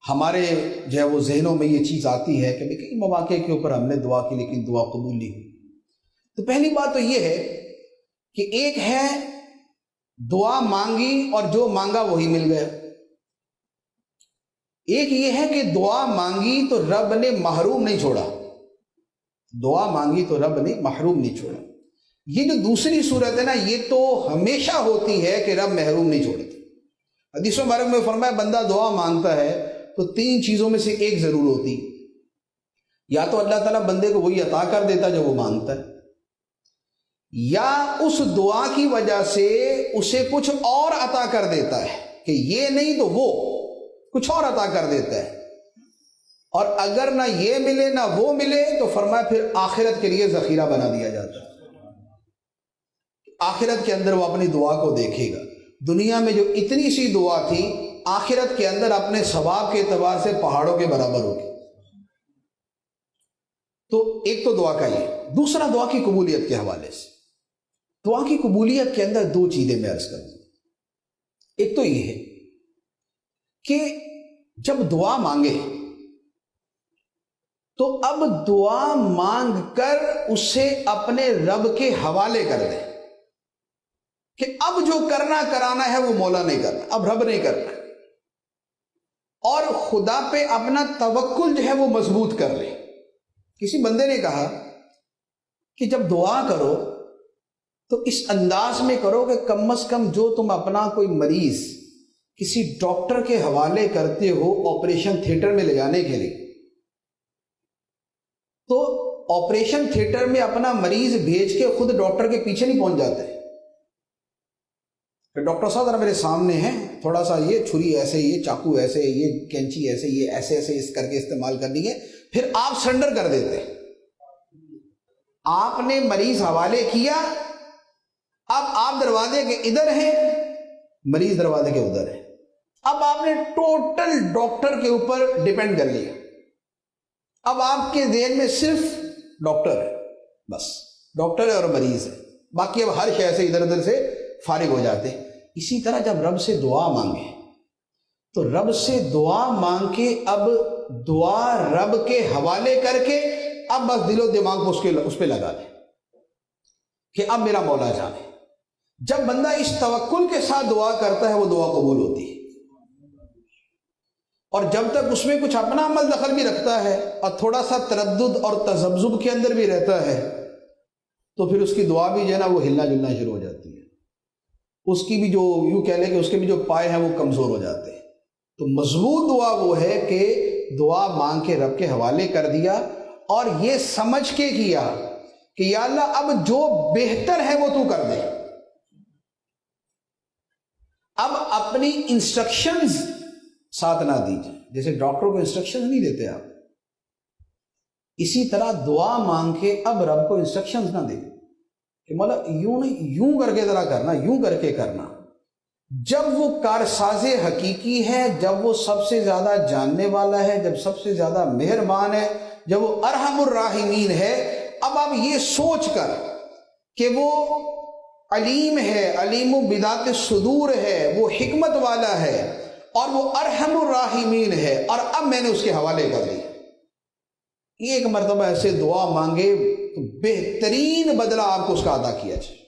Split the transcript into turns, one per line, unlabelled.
ہمارے جو ہے وہ ذہنوں میں یہ چیز آتی ہے کہ کئی مواقع کے اوپر ہم نے دعا کی لیکن دعا قبول نہیں ہوئی. تو پہلی بات تو یہ ہے کہ ایک ہے دعا مانگی اور جو مانگا وہی مل گیا. ایک یہ ہے کہ دعا مانگی تو رب نے محروم نہیں چھوڑا، دعا مانگی تو رب نے محروم نہیں چھوڑا. یہ جو دوسری صورت ہے نا، یہ تو ہمیشہ ہوتی ہے کہ رب محروم نہیں چھوڑتا. حدیث مبارک میں فرمایا بندہ دعا مانگتا ہے تو تین چیزوں میں سے ایک ضرور ہوتی، یا تو اللہ تعالیٰ بندے کو وہی عطا کر دیتا جو وہ مانگتا ہے، یا اس دعا کی وجہ سے اسے کچھ اور عطا کر دیتا ہے کہ یہ نہیں تو وہ کچھ اور عطا کر دیتا ہے. اور اگر نہ یہ ملے نہ وہ ملے تو فرمایا پھر آخرت کے لیے ذخیرہ بنا دیا جاتا ہے. آخرت کے اندر وہ اپنی دعا کو دیکھے گا. دنیا میں جو اتنی سی دعا تھی، آخرت کے اندر اپنے ثواب کے اعتبار سے پہاڑوں کے برابر ہوگی. تو ایک تو دعا کا یہ. دوسرا دعا کی قبولیت کے حوالے سے، دعا کی قبولیت کے اندر دو چیزیں میں عرض کروں. ایک تو یہ ہے کہ جب دعا مانگے تو اب دعا مانگ کر اسے اپنے رب کے حوالے کر دیں کہ اب جو کرنا کرانا ہے وہ مولا نہیں کرنا، اب رب نہیں کرنا، اور خدا پہ اپنا توکل جو ہے وہ مضبوط کر لے. کسی بندے نے کہا کہ جب دعا کرو تو اس انداز میں کرو کہ کم از کم جو تم اپنا کوئی مریض کسی ڈاکٹر کے حوالے کرتے ہو آپریشن تھیٹر میں لے جانے کے لیے، تو آپریشن تھیٹر میں اپنا مریض بھیج کے خود ڈاکٹر کے پیچھے نہیں پہنچ جاتے کہ ڈاکٹر صاحب ذرا میرے سامنے ہیں، تھوڑا سا یہ چھری ایسے، یہ چاقو ایسے، یہ کینچی ایسے، یہ ایسے ایسے اس کر کے استعمال کرنی ہے، پھر آپ سرنڈر کر دیتے. آپ نے مریض حوالے کیا، اب آپ دروازے کے ادھر ہیں، مریض دروازے کے ادھر ہے. اب آپ نے ٹوٹل ڈاکٹر کے اوپر ڈیپینڈ کر لیا. اب آپ کے ذہن میں صرف ڈاکٹر ہے، بس ڈاکٹر ہے اور مریض ہے، باقی اب ہر شے سے ادھر ادھر سے فارغ ہو جاتے. اسی طرح جب رب سے دعا مانگے تو رب سے دعا مانگ کے اب دعا رب کے حوالے کر کے اب بس دل و دماغ کو اس پہ لگا دے کہ اب میرا مولا جانے. جب بندہ اس توکل کے ساتھ دعا کرتا ہے وہ دعا قبول ہوتی ہے. اور جب تک اس میں کچھ اپنا عمل دخل بھی رکھتا ہے اور تھوڑا سا تردد اور تذبذب کے اندر بھی رہتا ہے تو پھر اس کی دعا بھی جو ہے نا وہ ہلنا جلنا شروع ہو جاتی ہے. اس کی بھی جو یوں کہہ لیں کہ اس کے بھی جو پائے ہیں وہ کمزور ہو جاتے ہیں. تو مضبوط دعا وہ ہے کہ دعا مانگ کے رب کے حوالے کر دیا اور یہ سمجھ کے کیا کہ یا اللہ اب جو بہتر ہے وہ تو کر دے. اب اپنی انسٹرکشنز ساتھ نہ دیجیے، جیسے ڈاکٹر کو انسٹرکشنز نہیں دیتے آپ، اسی طرح دعا مانگ کے اب رب کو انسٹرکشنز نہ دیں کہ مولا یوں نہیں، یوں کر کے ذرا کرنا، یوں کر کے کرنا. جب وہ کارساز حقیقی ہے، جب وہ سب سے زیادہ جاننے والا ہے، جب سب سے زیادہ مہربان ہے، جب وہ ارحم الراحمین ہے، اب آپ یہ سوچ کر کہ وہ علیم ہے، علیم بذات الصدور ہے، وہ حکمت والا ہے اور وہ ارحم الراحمین ہے، اور اب میں نے اس کے حوالے کر دی. ایک مرتبہ ایسے دعا مانگے تو بہترین بدلہ آپ کو اس کا عطا کیا جائے.